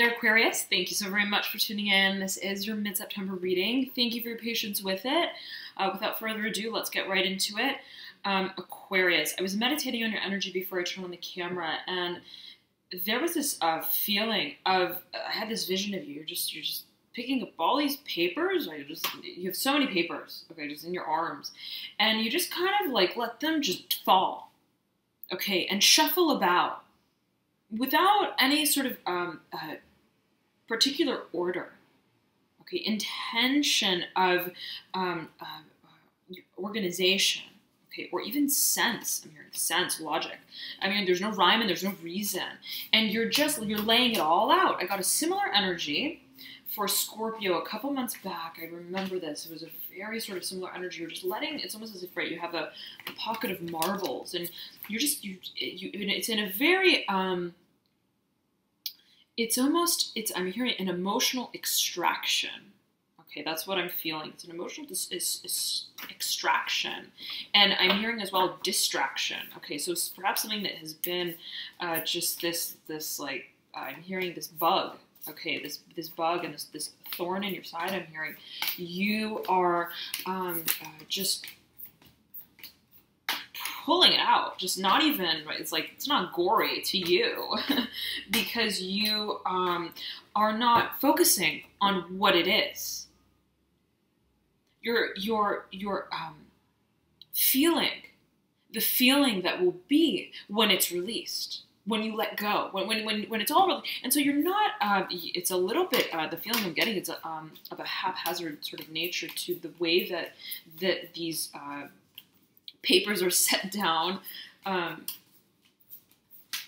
Aquarius, thank you so very much for tuning in. This is your mid-September reading. Thank you for your patience with it. Without further ado, let's get right into it. Aquarius, I was meditating on your energy before I turned on the camera, and there was this feeling of, I had this vision of you. You're just picking up all these papers. You have so many papers, okay, just in your arms, and you just kind of like let them just fall, okay, and shuffle about without any sort of particular order, okay, intention of organization, okay, or even sense. I'm hearing sense, logic. I mean, there's no rhyme and there's no reason, and you're laying it all out. I got a similar energy for Scorpio a couple months back. I remember this. It was a very sort of similar energy. You're just letting, it's almost as if, right, you have a pocket of marbles, and it's in a very, I'm hearing an emotional extraction. Okay, that's what I'm feeling. It's an emotional extraction. And I'm hearing as well distraction. Okay, so it's perhaps something that has been just this like, I'm hearing this bug. Okay, this bug and this thorn in your side, I'm hearing. You are just pulling it out, just not even, right? It's like, it's not gory to you because you are not focusing on what it is. You're feeling the feeling that will be when it's released, when you let go, when it's all released. And so you're not, it's a little bit, the feeling I'm getting is of a haphazard sort of nature to the way that these papers are set down.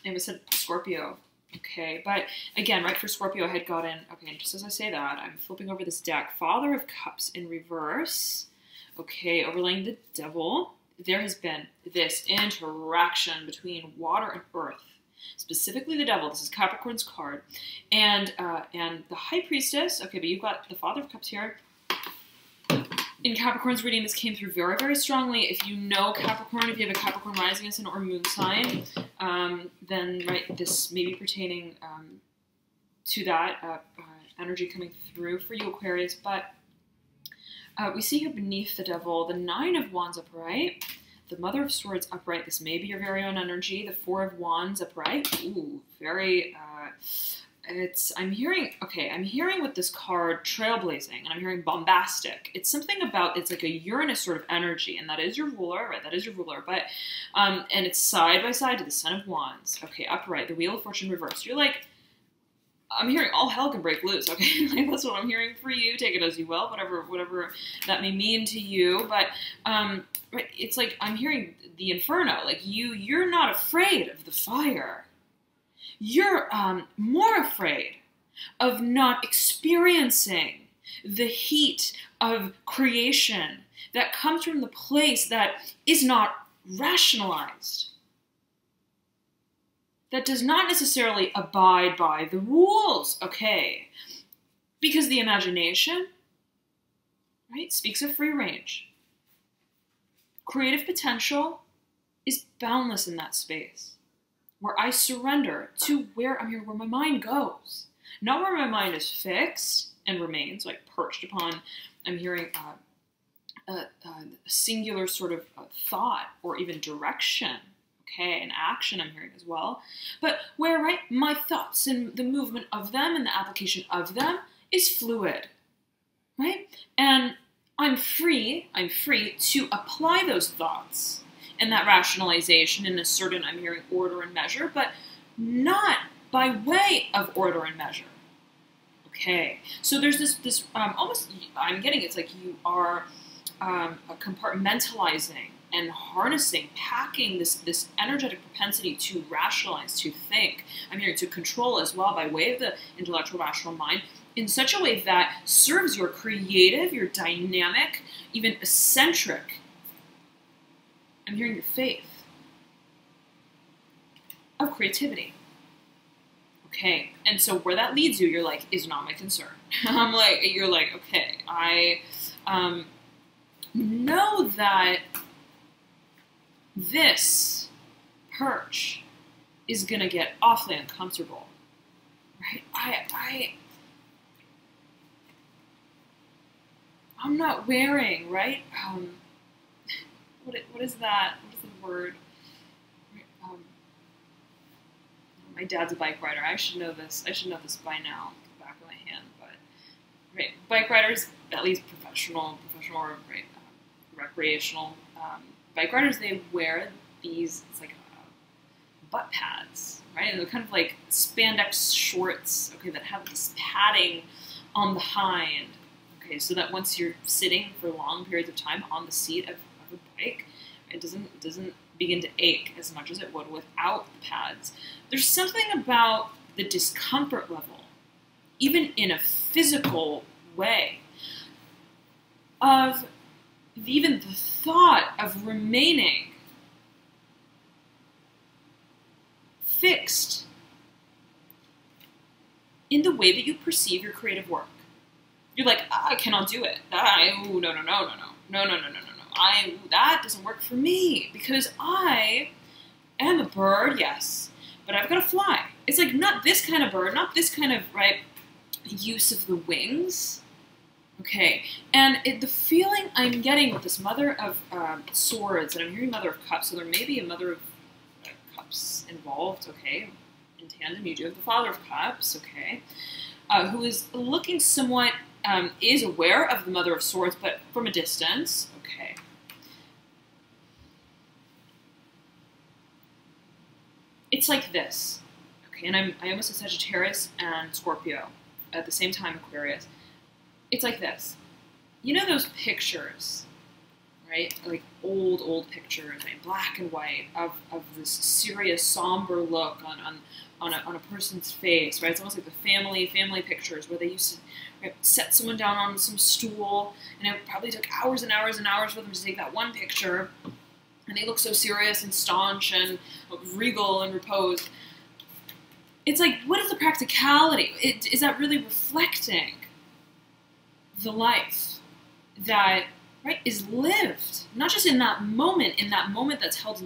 It was said Scorpio, okay, but again, right, for Scorpio, I had gotten, okay, and just as I say that, I'm flipping over this deck, Father of Cups in reverse, okay, overlaying the Devil. There has been this interaction between water and earth, specifically the Devil. This is Capricorn's card, and the High Priestess, okay, but you've got the Father of Cups here. In Capricorn's reading, this came through very, very strongly. If you know Capricorn, if you have a Capricorn rising sign or moon sign, then, right, this may be pertaining to that energy coming through for you, Aquarius. But we see here beneath the Devil, the Nine of Wands upright, the Mother of Swords upright. This may be your very own energy. The Four of Wands upright. Ooh, very... I'm hearing with this card trailblazing, and I'm hearing bombastic. It's something about, it's like a Uranus sort of energy, and that is your ruler, right? That is your ruler, but, and it's side by side to the Son of Wands, okay, upright, the Wheel of Fortune reversed. You're like, I'm hearing all hell can break loose, okay? Like, that's what I'm hearing for you. Take it as you will, whatever that may mean to you, but, right, it's like, I'm hearing the Inferno, like, you're not afraid of the fire. You're more afraid of not experiencing the heat of creation that comes from the place that is not rationalized, that does not necessarily abide by the rules, okay? Because the imagination, right, speaks of free range. Creative potential is boundless in that space, where I surrender to where I'm here, where my mind goes. Not where my mind is fixed and remains, like perched upon, I'm hearing a singular sort of thought or even direction, okay, and action I'm hearing as well. But where, right, my thoughts and the movement of them and the application of them is fluid, right? And I'm free to apply those thoughts and that rationalization in a certain, I'm hearing, order and measure, but not by way of order and measure. Okay, so there's this almost, I'm getting, it's like you are compartmentalizing and harnessing, packing this energetic propensity to rationalize, to think, I'm hearing, to control as well by way of the intellectual rational mind, in such a way that serves your creative, your dynamic, even eccentric, I'm hearing, your faith of creativity. Okay, and so where that leads you, you're like, is not my concern. You're like, okay, I know that this perch is gonna get awfully uncomfortable, right? I'm not wearing, right? What is that? What is the word? My dad's a bike rider. I should know this. I should know this by now, the back of my hand. But right, bike riders, at least professional or right, recreational bike riders, they wear these. It's like butt pads, right? And they're kind of like spandex shorts, okay, that have this padding on the hind, okay, so that once you're sitting for long periods of time on the seat of a bike, it doesn't begin to ache as much as it would without the pads. There's something about the discomfort level, even in a physical way, of even the thought of remaining fixed in the way that you perceive your creative work. You're like, I cannot do it. No. That doesn't work for me because I am a bird, yes, but I've got to fly. It's like not this kind of bird, not this kind of, right, use of the wings. Okay, and the feeling I'm getting with this Mother of Swords, and I'm hearing Mother of Cups, so there may be a Mother of Cups involved, okay, in tandem. You do have the Father of Cups, okay, who is looking somewhat, is aware of the Mother of Swords, but from a distance, okay. It's like this, okay, and I almost said Sagittarius and Scorpio at the same time, Aquarius. It's like this. You know those pictures, right? Like old pictures, like black and white, of this serious, somber look on a person's face, right? It's almost like the family pictures where they used to, right, set someone down on some stool, and it probably took hours and hours and hours for them to take that one picture, and they look so serious and staunch and regal and reposed. It's like, what is the practicality? Is that really reflecting the life that, right, is lived, not just in that moment that's held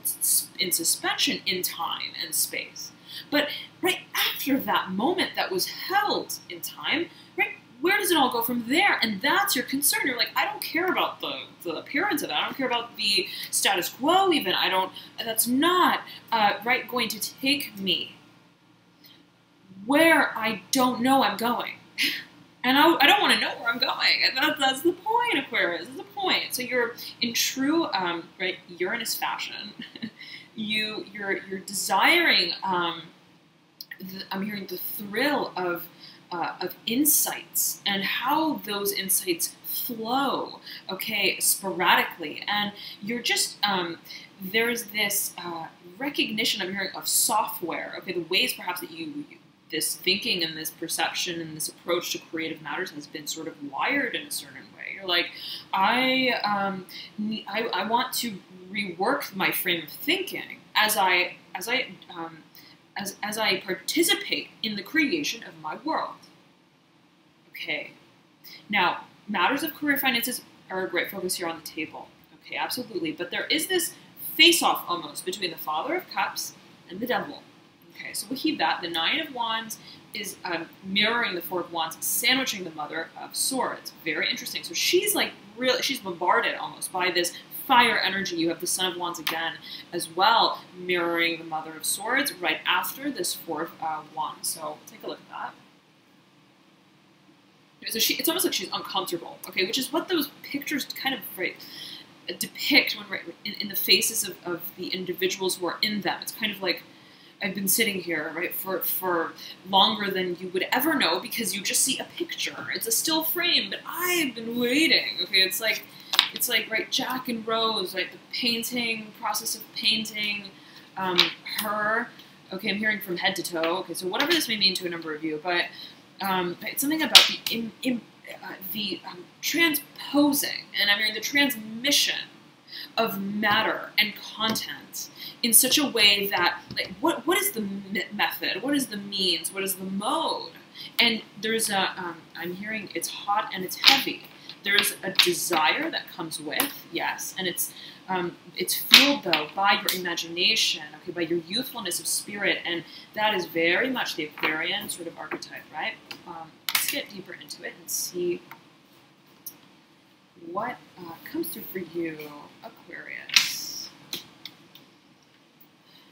in suspension in time and space, but right after that moment that was held in time, right, where does it all go from there? And that's your concern. You're like, I don't care about the appearance of it. I don't care about the status quo even. That's not, right, going to take me where I don't know I'm going. And I don't want to know where I'm going. That's the point, Aquarius. That's the point. So you're in true, right, Uranus fashion. You're desiring. I'm hearing the thrill of insights and how those insights flow. Okay, sporadically, and you're just there's this recognition I'm hearing of software. Okay, the ways perhaps that you this thinking and this perception and this approach to creative matters has been sort of wired in a certain way. You're like, I want to rework my frame of thinking as I participate in the creation of my world. Okay. Now, matters of career finances are a great focus here on the table. Okay, absolutely. But there is this face-off almost between the Father of Cups and the Devil. Okay, so we'll keep that. The Nine of Wands is mirroring the Four of Wands, sandwiching the Mother of Swords. Very interesting. So she's like really, she's bombarded almost by this fire energy. You have the Son of Wands again as well, mirroring the Mother of Swords right after this Four of Wands. So take a look at that. So it's almost like she's uncomfortable, okay, which is what those pictures kind of, right, depict when, right, in the faces of the individuals who are in them. It's kind of like, I've been sitting here, right, for longer than you would ever know because you just see a picture. It's a still frame, but I've been waiting. Okay, it's like, right, Jack and Rose, like the painting, process of painting, her. Okay, I'm hearing from head to toe. Okay, so whatever this may mean to a number of you, but it's something about the transposing, and I'm hearing the transmission of matter and content in such a way that, like, what is the method? What is the means? What is the mode? And there's a, I'm hearing it's hot and it's heavy. there's a desire that comes with, yes, and it's fueled though by your imagination, okay, by your youthfulness of spirit, and that is very much the Aquarian sort of archetype, right? Let's get deeper into it and see what comes through for you, Aquarius.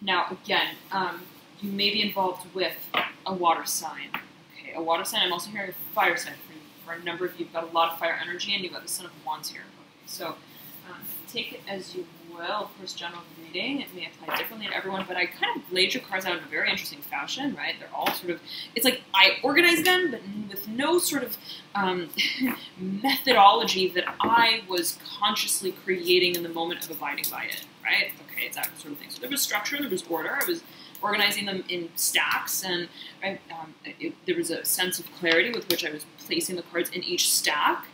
Now, again, you may be involved with a water sign. Okay, a water sign. I'm also hearing a fire sign for you. For a number of you, you've got a lot of fire energy, and you've got the Son of Wands here. Okay, so take it as you will. Of course, general reading, it may apply differently to everyone, but I kind of laid your cards out in a very interesting fashion, right? They're all sort of, it's like I organized them, but with no sort of methodology that I was consciously creating in the moment of abiding by it, right? Okay, it's that sort of thing. So there was structure, there was order. I was organizing them in stacks, and right, there was a sense of clarity with which I was placing the cards in each stack.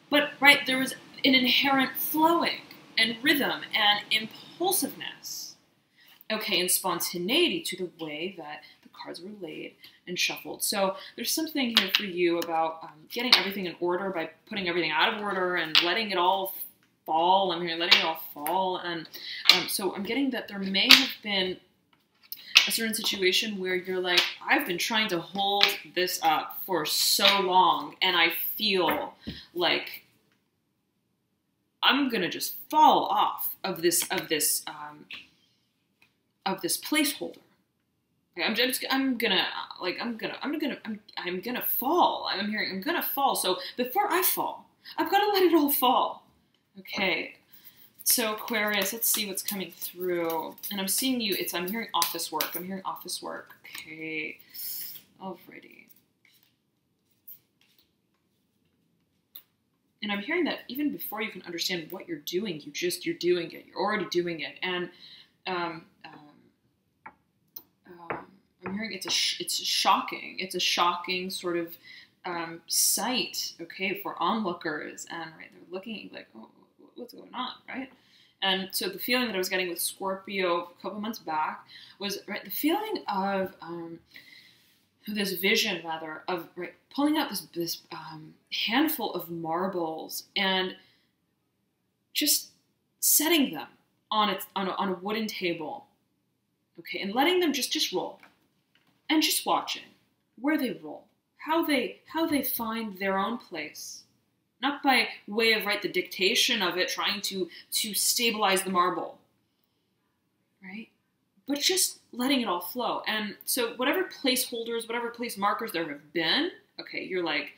But right, there was an inherent flowing and rhythm and impulsiveness, okay, and spontaneity to the way that the cards were laid and shuffled. So there's something here for you about getting everything in order by putting everything out of order and letting it all fall. I'm here letting it all fall, and so I'm getting that there may have been a certain situation where you're like, I've been trying to hold this up for so long, and I feel like I'm gonna just fall off of this placeholder. Okay, I'm gonna fall. I'm hearing I'm gonna fall. So before I fall, I've got to let it all fall. Okay. So Aquarius, let's see what's coming through. And I'm seeing you, I'm hearing office work. I'm hearing office work. Okay. Alrighty. And I'm hearing that even before you can understand what you're doing, you're doing it. You're already doing it. And I'm hearing it's shocking. It's a shocking sort of sight, okay, for onlookers. And right, they're looking like, oh, what's going on, right? And so the feeling that I was getting with Scorpio a couple months back was right, the feeling of this vision, rather, of right, pulling out this handful of marbles and just setting them on a wooden table, okay, and letting them just roll, and just watching where they roll, how they find their own place. Not by way of, right, the dictation of it, trying to stabilize the marble, right? But just letting it all flow. And so whatever placeholders, whatever place markers there have been, okay, you're like,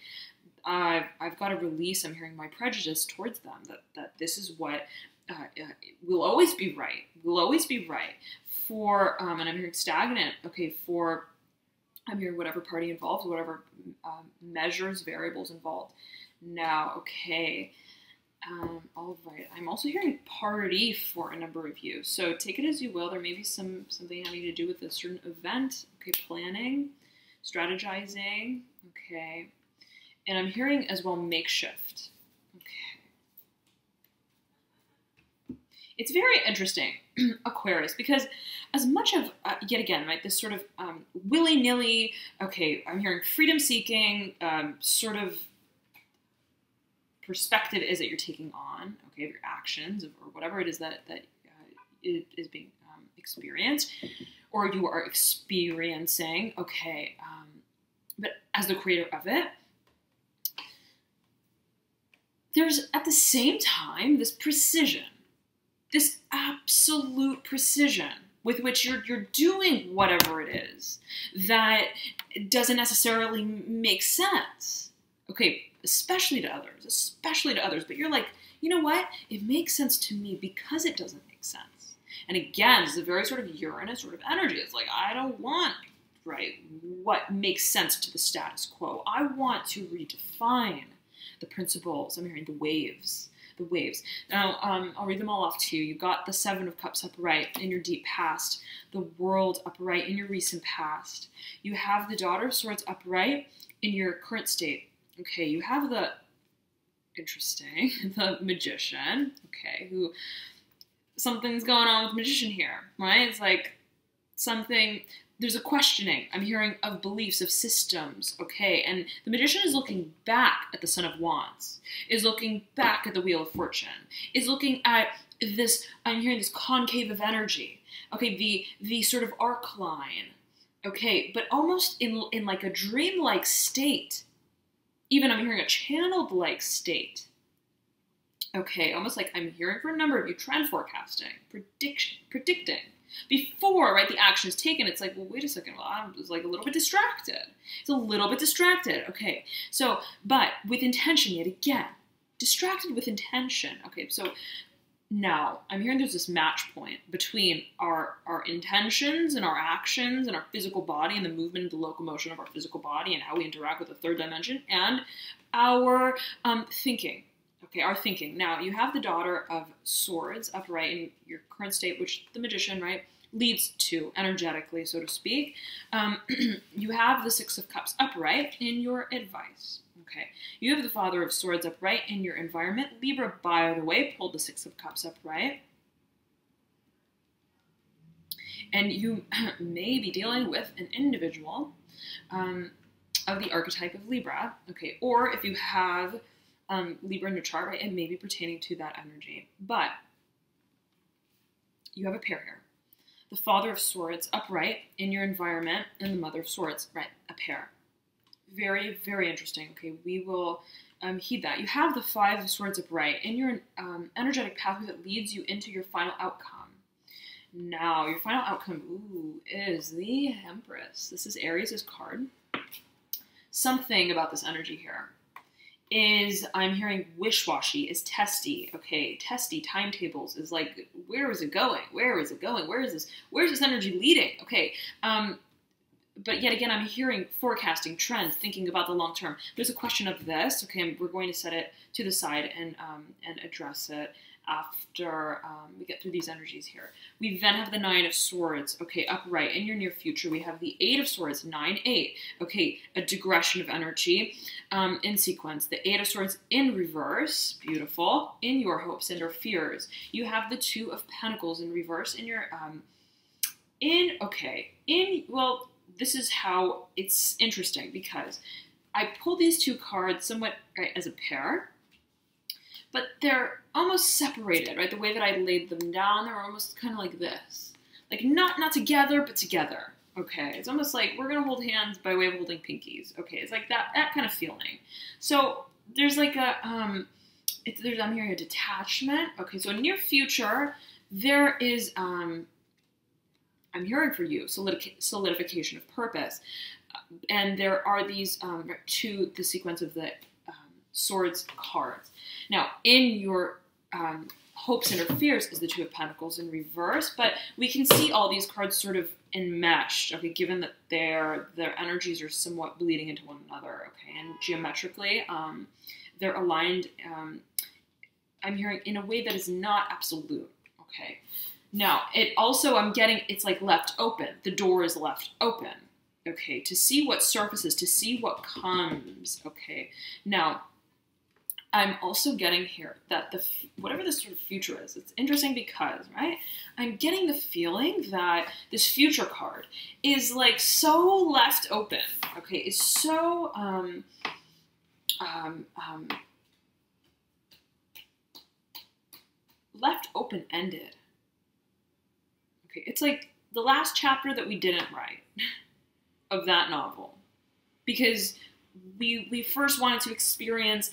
I've got to release, I'm hearing my prejudice towards them, that this is what will always be right, for, and I'm hearing stagnant, okay, for, I'm hearing whatever party involved, whatever measures, variables involved. Now, okay, all right. I'm also hearing party for a number of you. So take it as you will. There may be something having to do with a certain event. Okay, planning, strategizing. Okay, and I'm hearing as well makeshift. Okay, it's very interesting, Aquarius, because as much of yet again, right, this sort of willy-nilly. Okay, I'm hearing freedom-seeking, sort of perspective is that you're taking on, okay, of your actions or whatever it is that is being experienced, or you are experiencing, okay, but as the creator of it, there's at the same time this precision, this absolute precision with which you're doing whatever it is that doesn't necessarily make sense. Okay, especially to others, but you're like, you know what? It makes sense to me because it doesn't make sense. And again, this is a very sort of Uranus sort of energy. It's like, I don't want, right, what makes sense to the status quo. I want to redefine the principles. I'm hearing the waves. Now, I'll read them all off to you. You've got the Seven of Cups upright in your deep past, the World upright in your recent past. You have the Daughter of Swords upright in your current state. Okay, you have the Magician, okay, who, something's going on with Magician here, right? It's like something, there's a questioning, I'm hearing, of beliefs, of systems, okay? And the Magician is looking back at the Son of Wands, is looking back at the Wheel of Fortune, is looking at this, I'm hearing this concave of energy, okay? The sort of arc line, okay? But almost in like a dreamlike state. Even I'm hearing a channeled-like state. Okay, almost like I'm hearing for a number of you, trend forecasting, predicting. Before, right, the action is taken, it's like, well, wait a second, well, I'm just like a little bit distracted. It's a little bit distracted, okay. So, but with intention yet again. Distracted with intention. Okay, so now I'm hearing there's this match point between our intentions and our actions and our physical body and the movement and the locomotion of our physical body and how we interact with the third dimension and our thinking. Okay, our thinking. Now, you have the Daughter of Swords upright in your current state, which the Magician, right, leads to energetically, so to speak. You have the Six of Cups upright in your advice. Okay, you have the Father of Swords upright in your environment. Libra, by the way, pulled the Six of Cups upright. And you may be dealing with an individual of the archetype of Libra. Okay, or if you have Libra in your chart, right, it may be pertaining to that energy. But you have a pair here. The Father of Swords upright in your environment and the Mother of Swords, right, a pair. Very, very interesting. Okay, we will heed that. You have the Five of Swords upright in your energetic pathway that leads you into your final outcome. Now, your final outcome, is the Empress. This is Aries' card. Something about this energy here is I'm hearing wish-washy, is testy, okay? Testy timetables is like, where is it going? Where is it going? Where's this energy leading? Okay, but yet again, I'm hearing forecasting, trends, thinking about the long term. There's a question of this, okay, we're going to set it to the side and address it after we get through these energies here. We then have the Nine of Swords, okay, upright in your near future. We have the Eight of Swords, 9-8, okay, a digression of energy in sequence. The Eight of Swords in reverse, beautiful, in your hopes and or fears. You have the Two of Pentacles in reverse in your, well, this is how it's interesting because I pulled these two cards somewhat right, as a pair, but they're almost separated, right? The way that I laid them down, they're almost kind of like this. Like not together, but together, okay? It's almost like we're gonna hold hands by way of holding pinkies, okay? It's like that kind of feeling. So there's like a, I'm hearing a detachment, okay? So in near future, there is, I'm hearing for you, solidification of purpose. And there are these to the sequence of the Swords cards. Now, in your hopes and or fears is the Two of Pentacles in reverse, but we can see all these cards sort of enmeshed, okay, given that their energies are somewhat bleeding into one another, okay, and geometrically, they're aligned, I'm hearing, in a way that is not absolute, okay. Now, it also, I'm getting, it's like left open. The door is left open, okay, to see what surfaces, to see what comes, okay. Now, I'm also getting here that whatever this sort of future is, it's interesting because, right, I'm getting the feeling that this future card is like so left open, okay, it's so, left open-ended. Okay, it's like the last chapter that we didn't write of that novel because we first wanted to experience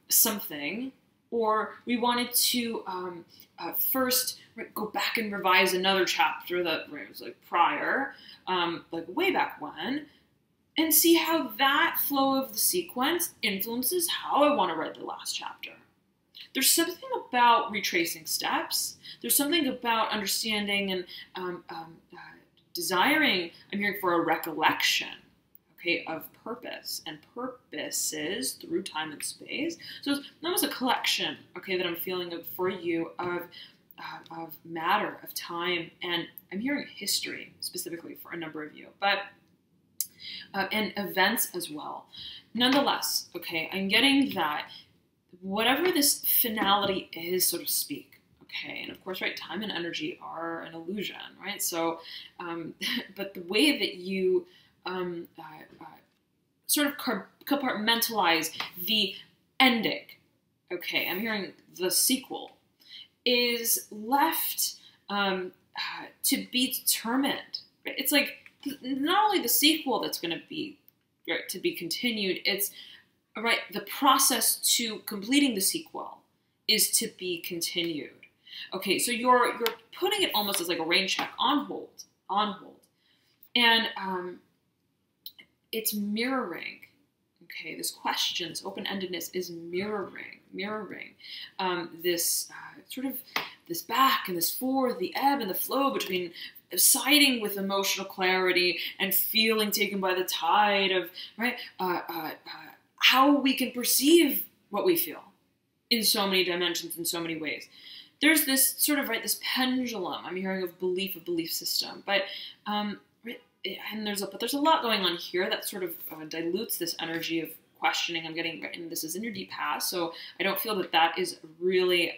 something, or we wanted to first go back and revise another chapter that was like prior, like way back when, and see how that flow of the sequence influences how I want to write the last chapter. There's something about retracing steps. There's something about understanding and desiring, I'm hearing for a recollection, okay, of purpose and purposes through time and space. So it's almost a collection, okay, that I'm feeling for you of matter, of time, and I'm hearing history specifically for a number of you, but and events as well. Nonetheless, okay, I'm getting that whatever this finality is, so to speak, Okay, and of course, right, time and energy are an illusion, right? So, but the way that you sort of compartmentalize the ending, okay, I'm hearing the sequel, is left to be determined. Right? It's like not only the sequel that's going to be right, to be continued, it's right, the process to completing the sequel is to be continued. Okay, so you're putting it almost as like a rain check on hold, and it's mirroring. Okay, this question, this open-endedness is mirroring this sort of this back and this forth, the ebb and the flow between siding with emotional clarity and feeling taken by the tide of right how we can perceive what we feel in so many dimensions, in so many ways. There's this sort of right this pendulum. I'm hearing of belief system, but and there's a lot going on here that sort of dilutes this energy of questioning. I'm getting, and this is in your deep past, so I don't feel that is really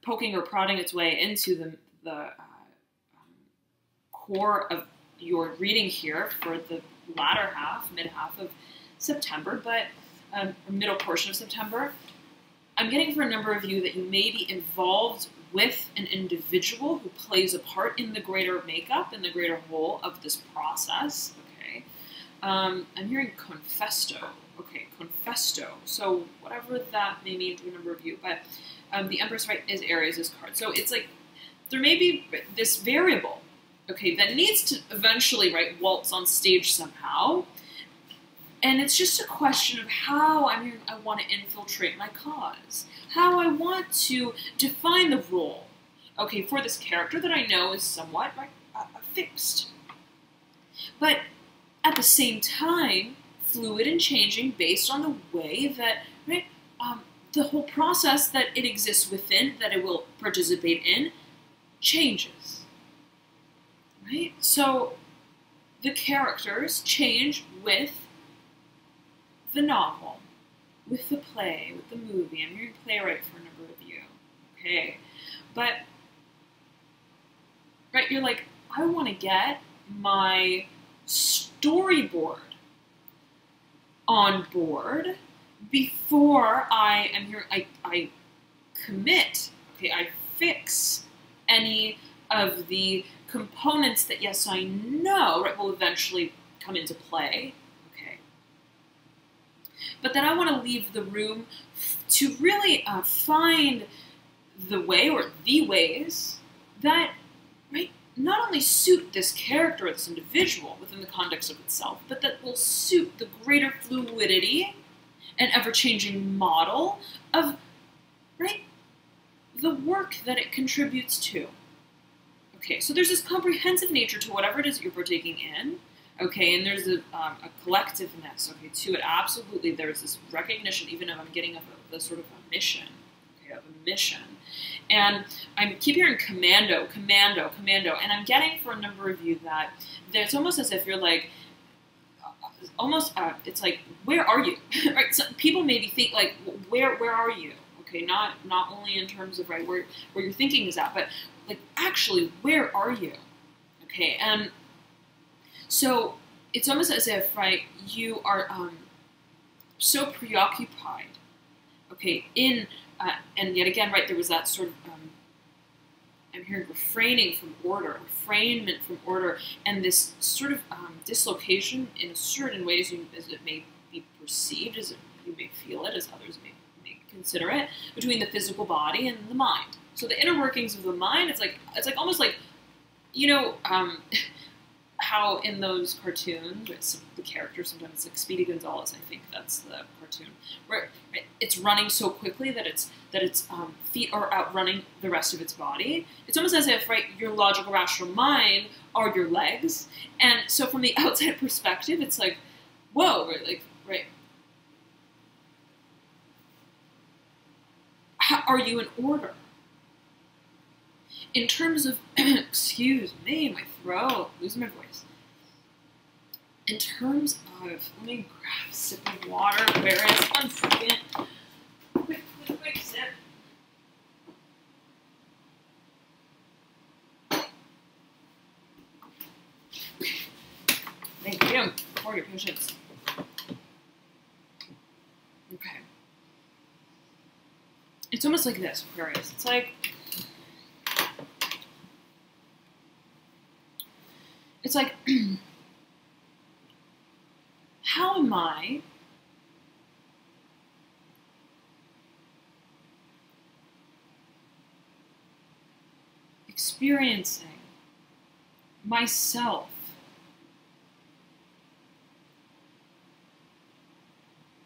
poking or prodding its way into the core of your reading here for the latter half, mid half of September, but middle portion of September. I'm getting for a number of you that you may be involved with an individual who plays a part in the greater makeup, in the greater whole of this process, okay? I'm hearing confesto, okay, confesto. So whatever that may mean to a number of you, but the Empress, right, is Aries' card. So it's like, there may be this variable, okay, that needs to eventually, right, waltz on stage somehow. And it's just a question of how I want to infiltrate my cause, how I want to define the role, okay, for this character that I know is somewhat right, fixed, but at the same time fluid and changing based on the way that right, the whole process that it exists within, that it will participate in, changes. Right? So the characters change with the novel, with the play, with the movie. I'm hearing playwright for a number of you, okay? But, right, you're like, I want to get my storyboard on board before I am here, I commit, okay, I fix any of the components that, yes, I know, right, will eventually come into play. But then I want to leave the room to really find the way or the ways that right, not only suit this character or this individual within the context of itself, but that will suit the greater fluidity and ever-changing model of right, the work that it contributes to. Okay, so there's this comprehensive nature to whatever it is that you're partaking in. Okay, and there's a collectiveness, okay, to it. Absolutely, there's this recognition, even if I'm getting a sort of a mission, okay, of a mission. And I keep hearing commando, and I'm getting for a number of you that it's almost as if you're like, almost, it's like, where are you? Right? So people maybe think like, where are you? Okay, not only in terms of right where your thinking is at, but like actually, where are you? Okay, and so it's almost as if, right, you are so preoccupied, okay, in, and yet again, right, there was that sort of, I'm hearing refraining from order, refrainment from order, and this sort of dislocation in certain ways as it may be perceived, as you may feel it, as others may consider it, between the physical body and the mind. So the inner workings of the mind, it's like almost like, you know, how in those cartoons, it's the character sometimes it's like Speedy Gonzales, I think that's the cartoon, where it's running so quickly that its feet are outrunning the rest of its body. It's almost as if right your logical rational mind are your legs, and so from the outside perspective, it's like, whoa, right. How, are you in order? In terms of, excuse me, my throat, losing my voice. In terms of, let me grab a sip of water, where is, 1 second. Quick sip. for your patience. Okay. It's almost like this, Aquarius. It's like, how am I experiencing myself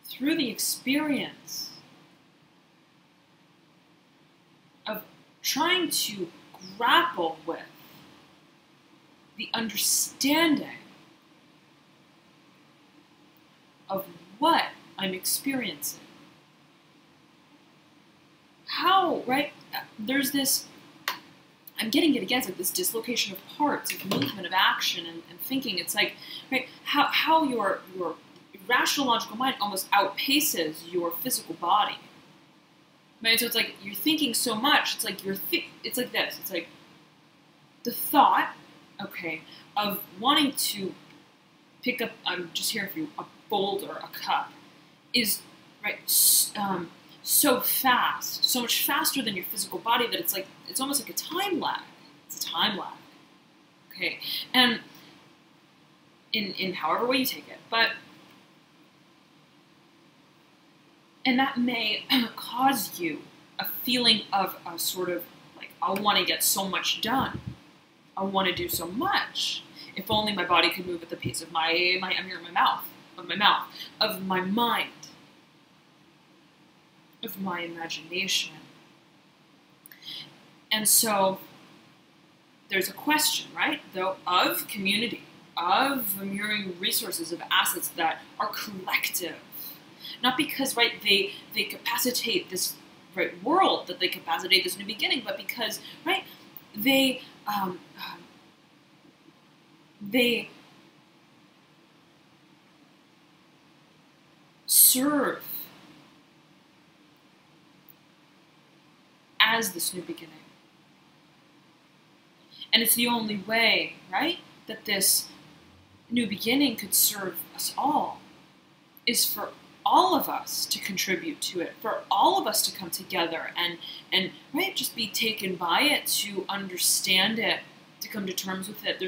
through the experience of trying to grapple with the understanding of what I'm experiencing. How, right? There's this, I'm getting it again, it's like this dislocation of parts, of movement, of action, and thinking. It's like, right, how your rational, logical mind almost outpaces your physical body. Right? So it's like you're thinking so much. It's like it's like this. It's like the thought, okay, of wanting to pick up. I'm just hearing for you, a boulder, a cup, is right. So fast, so much faster than your physical body that it's like it's almost like a time lag. It's a time lag. Okay, and in however way you take it, and that may cause you a feeling of a sort of like, I want to get so much done. I want to do so much. If only my body could move at the pace of I'm hearing my mouth, of my mind, of my imagination. And so there's a question, right, though, of community, of mirroring resources, of assets that are collective. Not because, right, they capacitate this right world, that they capacitate this new beginning, but because, right, they serve as this new beginning. And it's the only way, right, that this new beginning could serve us all, is for all of us to contribute to it, for all of us to come together and right, just be taken by it, to understand it, to come to terms with it.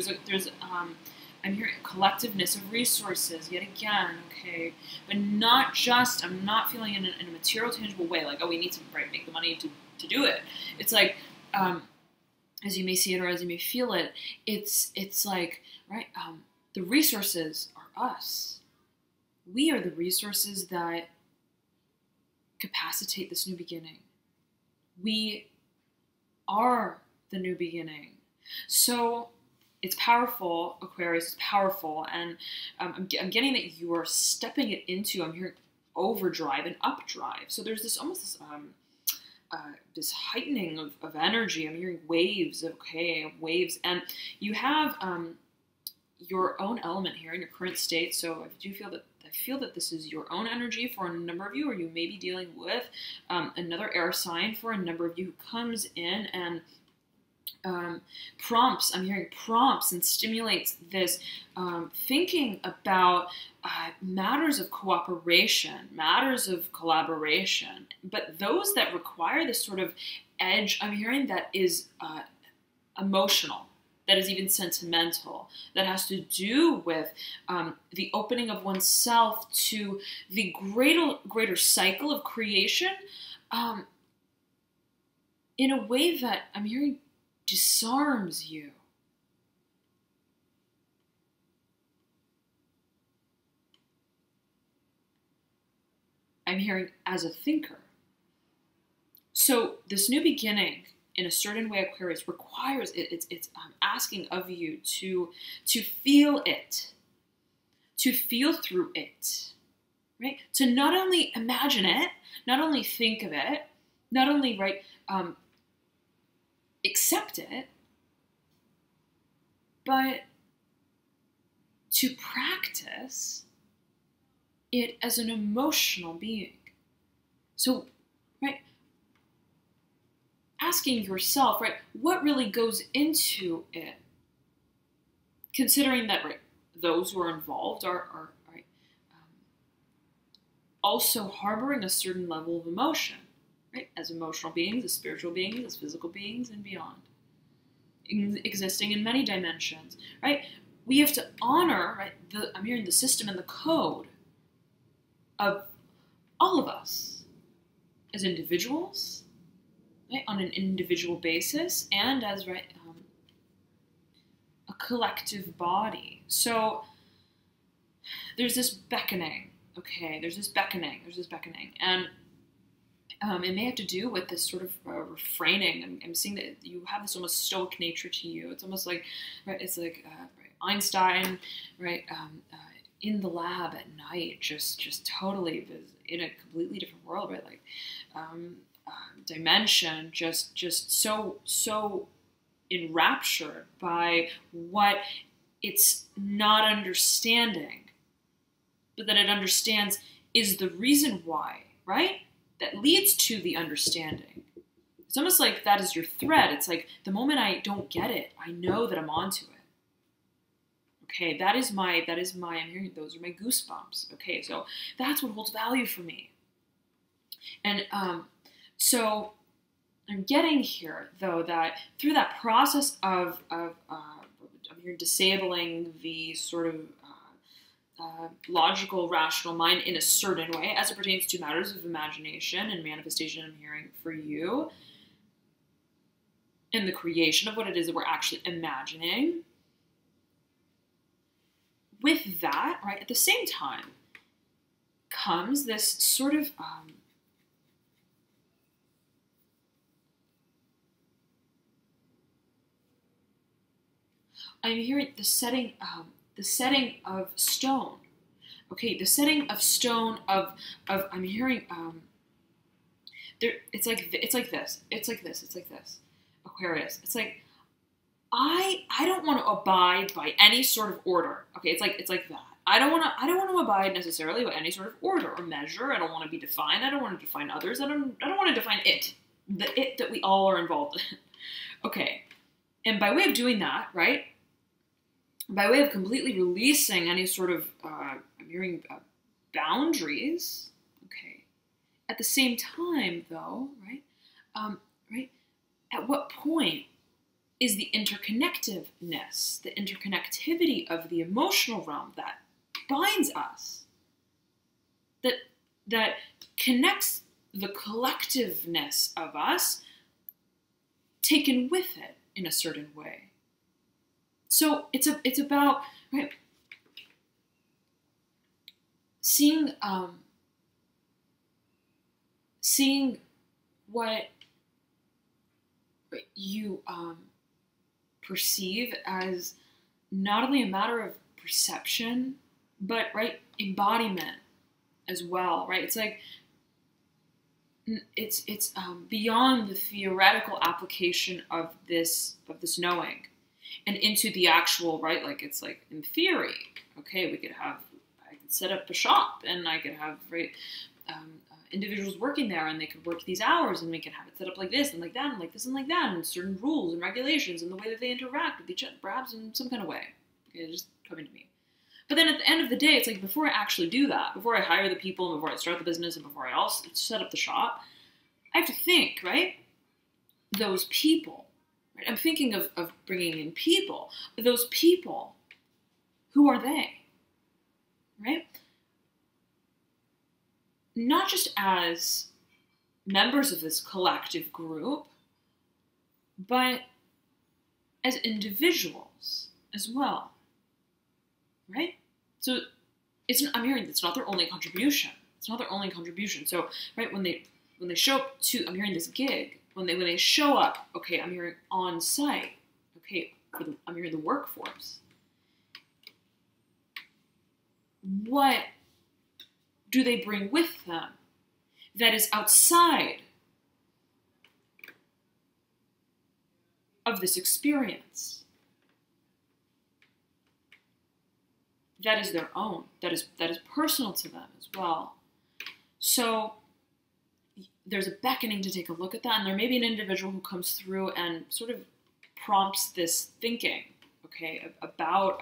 I'm hearing a collectiveness of resources, yet again, okay, but not just, I'm not feeling in a material, tangible way, like, oh, we need to, right, make the money to do it. It's like, as you may see it or as you may feel it, it's like, right, the resources are us. We are the resources that capacitate this new beginning. We are the new beginning. So it's powerful, Aquarius, it's powerful, and I'm getting that you are stepping it into, I'm hearing overdrive and updrive. So there's this almost this heightening of energy. I'm hearing waves, okay, waves, and you have your own element here in your current state. So I feel that this is your own energy for a number of you, or you may be dealing with another air sign for a number of you who comes in and prompts, I'm hearing prompts and stimulates this thinking about matters of cooperation, matters of collaboration, but those that require this sort of edge, I'm hearing that is emotional, that is even sentimental, that has to do with the opening of oneself to the greater cycle of creation in a way that I'm hearing disarms you. I'm hearing as a thinker. So this new beginning, in a certain way, Aquarius, requires it's asking of you to feel it, to feel through it, right? To not only imagine it, not only think of it, not only accept it, but to practice it as an emotional being. So, right, asking yourself, right, what really goes into it? Considering that, right, those who are involved are also harboring a certain level of emotion, right? As emotional beings, as spiritual beings, as physical beings, and beyond, existing in many dimensions, right? We have to honor, right, I'm hearing the system and the code of all of us as individuals, right, on an individual basis, and as, right, a collective body. So there's this beckoning, okay? There's this beckoning, and it may have to do with this sort of refraining. I'm seeing that you have this almost stoic nature to you. It's almost like, right, it's like right, Einstein, right, in the lab at night, just totally in a completely different world, right? Like dimension, just so enraptured by what it's not understanding, but that it understands is the reason why, right? That leads to the understanding. It's almost like that is your thread. It's like the moment I don't get it, I know that I'm onto it. Okay, that is my, I'm hearing those are my goosebumps. Okay, so that's what holds value for me. And so I'm getting here, though, that through that process of you're disabling the sort of logical, rational mind in a certain way, as it pertains to matters of imagination and manifestation, I'm hearing for you, and the creation of what it is that we're actually imagining. With that, right, at the same time, comes this sort of I'm hearing the setting of stone. Okay, the setting of stone of I'm hearing there. It's like this. Aquarius. It's like I don't want to abide by any sort of order. Okay, it's like that. I don't want to abide necessarily by any sort of order or measure. I don't want to be defined. I don't want to define others. I don't want to define it. The it that we all are involved in. Okay, and by way of doing that, right? By way of completely releasing any sort of, I'm hearing boundaries, okay. At the same time, though, right, right, at what point is the interconnectiveness, the interconnectivity of the emotional realm that binds us, that connects the collectiveness of us, taken with it in a certain way? So it's about, right, seeing what you perceive as not only a matter of perception, but, right, embodiment as well, right? It's like it's beyond the theoretical application of this knowing, and into the actual, right, like it's like in theory, okay, I could set up a shop and I could have, right, individuals working there and they could work these hours and we could have it set up like this and like that and like this and like that, and certain rules and regulations and the way that they interact with each other, perhaps in some kind of way. Okay, it's just coming to me. But then at the end of the day, it's like before I actually do that, before I hire the people and before I start the business and before I also set up the shop, I have to think, right, those people. Right? I'm thinking of bringing in people. Those people, who are they? Right? Not just as members of this collective group, but as individuals as well. Right? So I'm hearing it's not their only contribution. It's not their only contribution. So, right, when they show up to, I'm hearing this gig, when they show up, okay, I'm hearing on site, okay, I'm hearing the workforce. What do they bring with them that is outside of this experience? That is their own. That is personal to them as well. So there's a beckoning to take a look at that, and there may be an individual who comes through and sort of prompts this thinking, okay, about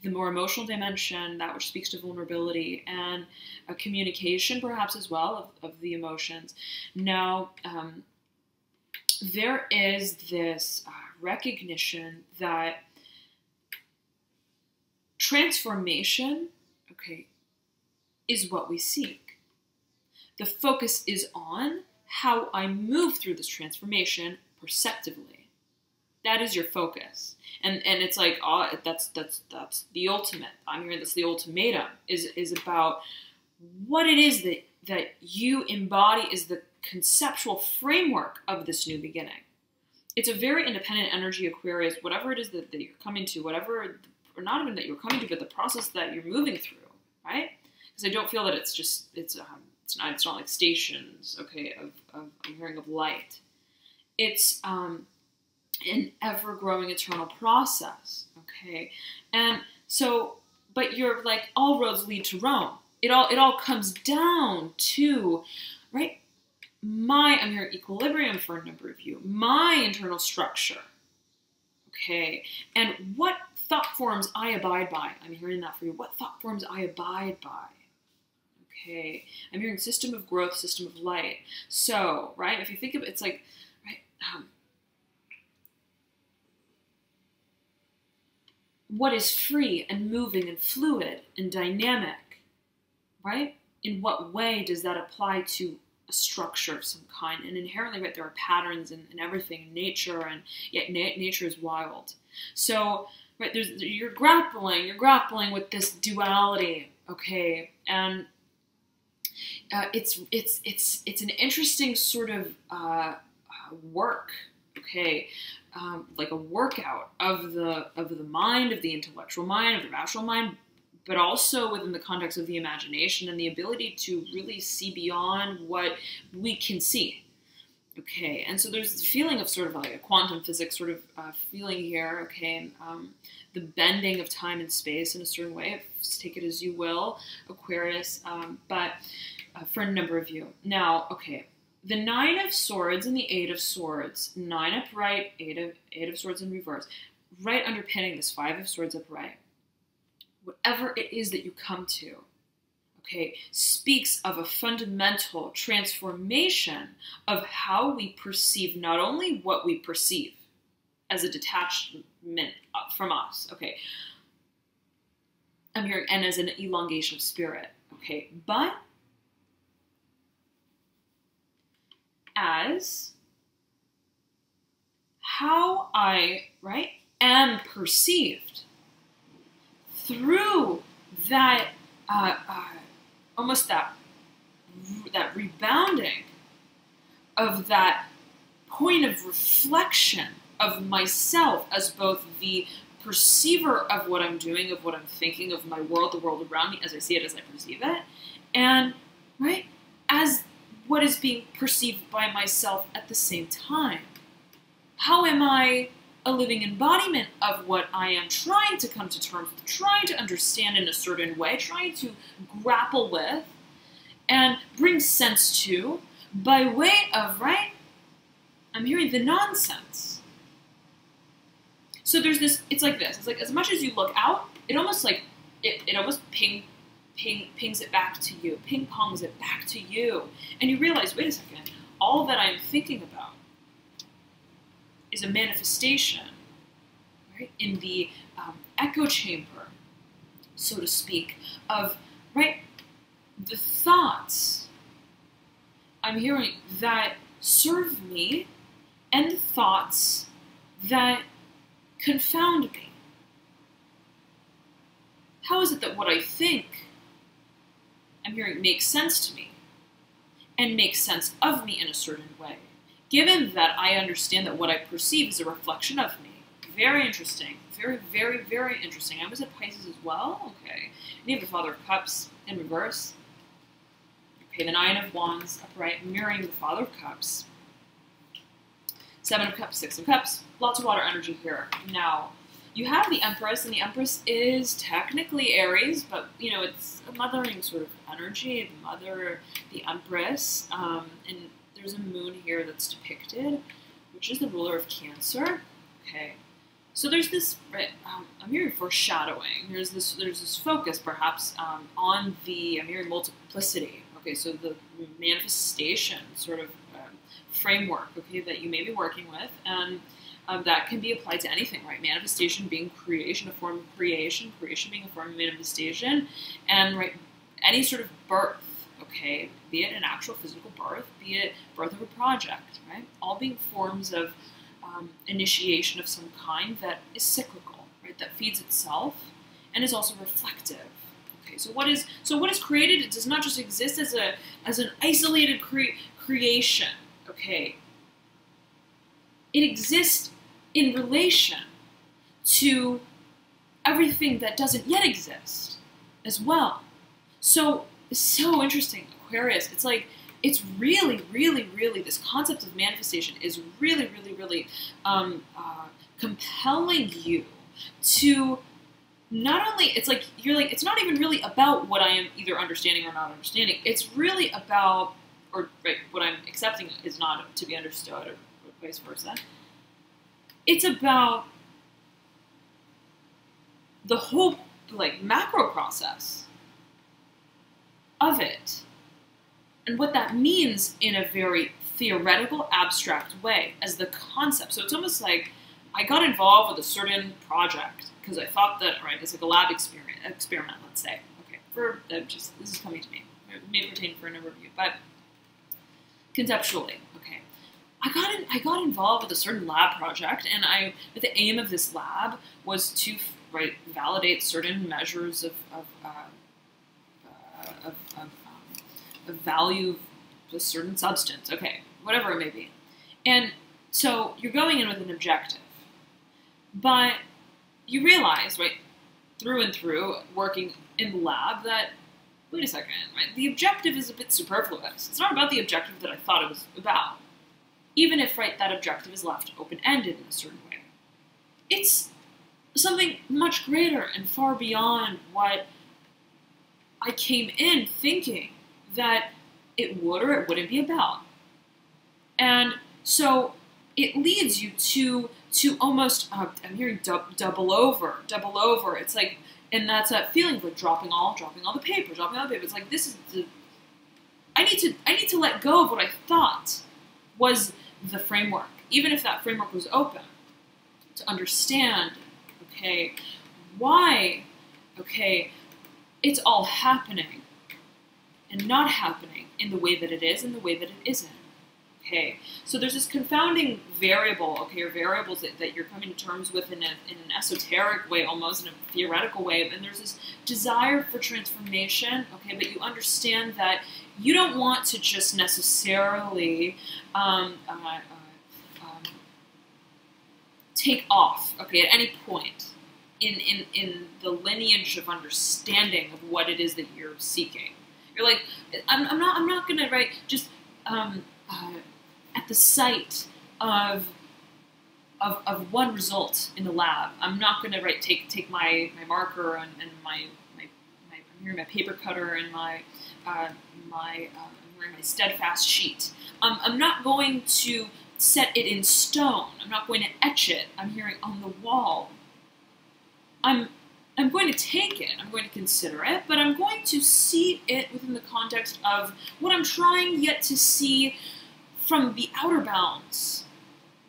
the more emotional dimension, that which speaks to vulnerability, and a communication perhaps as well of the emotions. Now, there is this recognition that transformation, okay, is what we seek. The focus is on how I move through this transformation perceptively. That is your focus. And it's like, oh, that's the ultimate. I'm hearing that's the ultimatum, is about what it is that you embody is the conceptual framework of this new beginning. It's a very independent energy, Aquarius, whatever it is that you're coming to, whatever, or not even that you're coming to, but the process that you're moving through, right? Because I don't feel that it's just, it's not like stations, okay, I'm hearing of light. It's an ever-growing eternal process, okay? And so, but you're like, all roads lead to Rome. It all comes down to, right, I'm hearing equilibrium for a number of you, my internal structure, okay? And what thought forms I abide by. I'm hearing that for you. What thought forms I abide by. Okay. I'm hearing system of growth, system of light. So, right, if you think of it, it's like, right, what is free and moving and fluid and dynamic, right? In what way does that apply to a structure of some kind? And inherently, right, there are patterns in everything in nature, and yet nature is wild. So, right, you're grappling with this duality, okay, and it's an interesting sort of work, okay, like a workout of the mind, of the intellectual mind, of the rational mind, but also within the context of the imagination and the ability to really see beyond what we can see. Okay, and so there's this feeling of sort of like a quantum physics sort of feeling here, okay, and the bending of time and space in a certain way, take it as you will, Aquarius, but for a number of you. Now, okay, the 9 of Swords and the 8 of Swords, 9 upright, 8 of Swords in reverse, right underpinning this 5 of Swords upright, whatever it is that you come to, okay, speaks of a fundamental transformation of how we perceive not only what we perceive as a detachment from us, okay, I'm hearing, and as an elongation of spirit, okay, but as how I, right, am perceived through that almost that rebounding of that point of reflection of myself as both the perceiver of what I'm doing, of what I'm thinking, of my world, the world around me, as I see it, as I perceive it, and, right, as what is being perceived by myself at the same time. How am I a living embodiment of what I am trying to come to terms with, trying to understand in a certain way, trying to grapple with, and bring sense to, by way of, right, I'm hearing the nonsense. So there's this, it's like this, it's like as much as you look out, it almost like, it almost pings it back to you, ping-pongs it back to you. And you realize, wait a second, all that I'm thinking about is a manifestation, right, in the echo chamber, so to speak, of, right, the thoughts I'm hearing that serve me and the thoughts that confound me. How is it that what I think, I'm hearing, makes sense to me and makes sense of me in a certain way, given that I understand that what I perceive is a reflection of me? Very interesting. Very, very, very interesting. I was at Pisces as well. Okay. And you have the Father of Cups in reverse. Okay, the 9 of Wands upright, mirroring the Father of Cups. 7 of Cups, 6 of Cups. Lots of water energy here. Now, you have the Empress, and the Empress is technically Aries, but, you know, it's a mothering sort of energy, the mother, the Empress, and there's a moon here that's depicted, which is the ruler of Cancer. Okay, So there's this, right, I'm hearing foreshadowing. There's this focus, perhaps, on the, I'm hearing multiplicity. Okay, so the manifestation sort of framework, okay, that you may be working with, and that can be applied to anything, right? Manifestation being creation, a form of creation, creation being a form of manifestation, and right, any sort of birth, okay, be it an actual physical birth, be it birth of a project, right? All being forms of initiation of some kind that is cyclical, right? That feeds itself and is also reflective. Okay, so what is created? It does not just exist as an isolated creation. Okay, it exists in relation to everything that doesn't yet exist as well. So it's so interesting, Aquarius. It's like, it's really, really, really, this concept of manifestation is really, really, really compelling you to not only, it's like, you're like, it's not even really about what I am either understanding or not understanding. It's really about, or right, what I'm accepting is not to be understood, or vice versa. It's about the whole, like, macro process of it, and what that means in a very theoretical, abstract way as the concept. So it's almost like I got involved with a certain project because I thought that, right, it's like a lab experiment, let's say. Okay, for this is coming to me. It may pertain for an overview, but conceptually, okay. I got involved with a certain lab project, and the aim of this lab was to, right, validate certain measures of value of a certain substance, okay, whatever it may be. And so you're going in with an objective, but you realize, right, through and through, working in the lab, that, wait a second, right, the objective is a bit superfluous. It's not about the objective that I thought it was about, even if, right, that objective is left open-ended in a certain way. It's something much greater and far beyond what I came in thinking that it would or it wouldn't be about. And so it leads you to almost, I'm hearing double over. It's like, and that's that feeling of like dropping all the paper. It's like, this is I need to let go of what I thought was the framework, even if that framework was open, to understand, okay, why, okay, it's all happening and not happening in the way that it is and the way that it isn't. Okay, so there's this confounding variable, okay, or variables that you're coming to terms with in an esoteric way, almost in a theoretical way, and there's this desire for transformation, okay, but you understand that you don't want to just necessarily take off, okay, at any point in the lineage of understanding of what it is that you're seeking. You're like, I'm not gonna, right, just at the sight of one result in the lab, I'm not gonna, right, take my marker and my I'm hearing my paper cutter and my I'm wearing my steadfast sheet. I'm not going to set it in stone. I'm not going to etch it. I'm hearing on the wall. I'm going to take it, I'm going to consider it, but I'm going to see it within the context of what I'm trying yet to see from the outer bounds.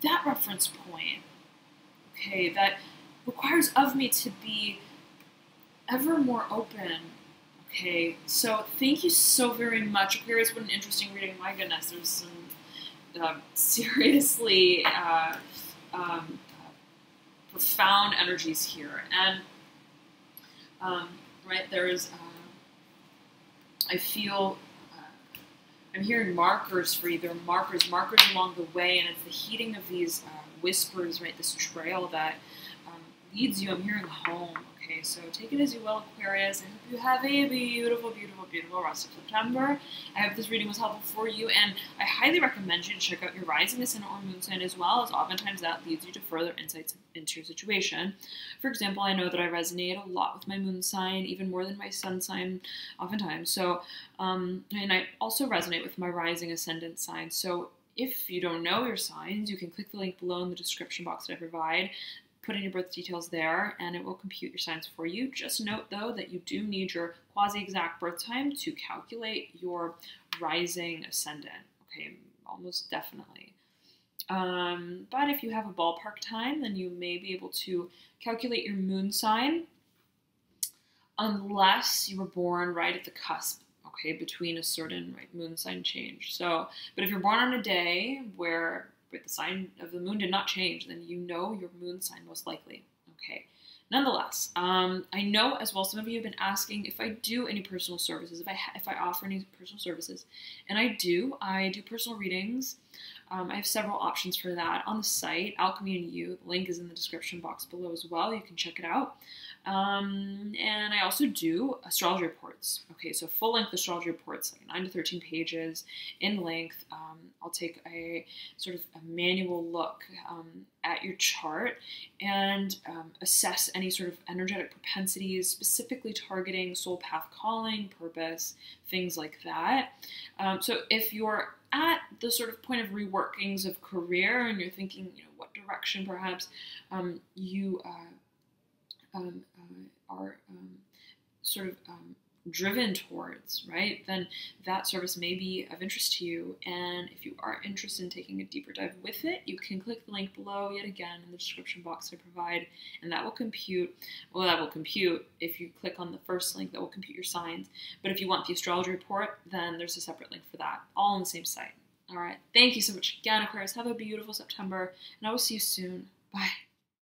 That reference point, okay, that requires of me to be ever more open. Okay, so thank you so very much. Aquarius, what an interesting reading. My goodness, there's some seriously profound energies here. And right, there's, I feel, I'm hearing markers for you. There are markers along the way, and it's the heating of these whispers, right, this trail that leads you, I'm hearing home. Okay, so take it as you will, Aquarius. I hope you have a beautiful, beautiful, beautiful rest of September. I hope this reading was helpful for you, and I highly recommend you to check out your rising, ascendant, or moon sign as well, as oftentimes that leads you to further insights into your situation. For example, I know that I resonate a lot with my moon sign, even more than my sun sign, oftentimes. So, and I also resonate with my rising, ascendant sign. So if you don't know your signs, you can click the link below in the description box that I provide. put in your birth details there and it will compute your signs for you. Just note though that you do need your quasi-exact birth time to calculate your rising ascendant. Okay, almost definitely. But if you have a ballpark time, then you may be able to calculate your moon sign unless you were born right at the cusp, okay, between a certain moon sign change. So, but if you're born on a day where the sign of the moon did not change, then you know your moon sign most likely, okay. Nonetheless, I know as well some of you have been asking if I do any personal services, if I offer any personal services, and I do personal readings. I have several options for that on the site, Alchemy and You. The link is in the description box below as well. You can check it out. And I also do astrology reports. Okay, so full-length astrology reports, like 9 to 13 pages in length. I'll take a sort of a manual look at your chart and assess any sort of energetic propensities, specifically targeting soul path calling, purpose, things like that. So if you're at the sort of point of reworkings of career and you're thinking, you know, what direction perhaps you are sort of driven towards, right, then that service may be of interest to you. And if you are interested in taking a deeper dive with it, you can click the link below yet again in the description box I provide, and that will compute, if you click on the first link, that will compute your signs. But if you want the astrology report, then there's a separate link for that, all on the same site. All right, thank you so much again, Aquarius. Have a beautiful September, and I will see you soon. Bye.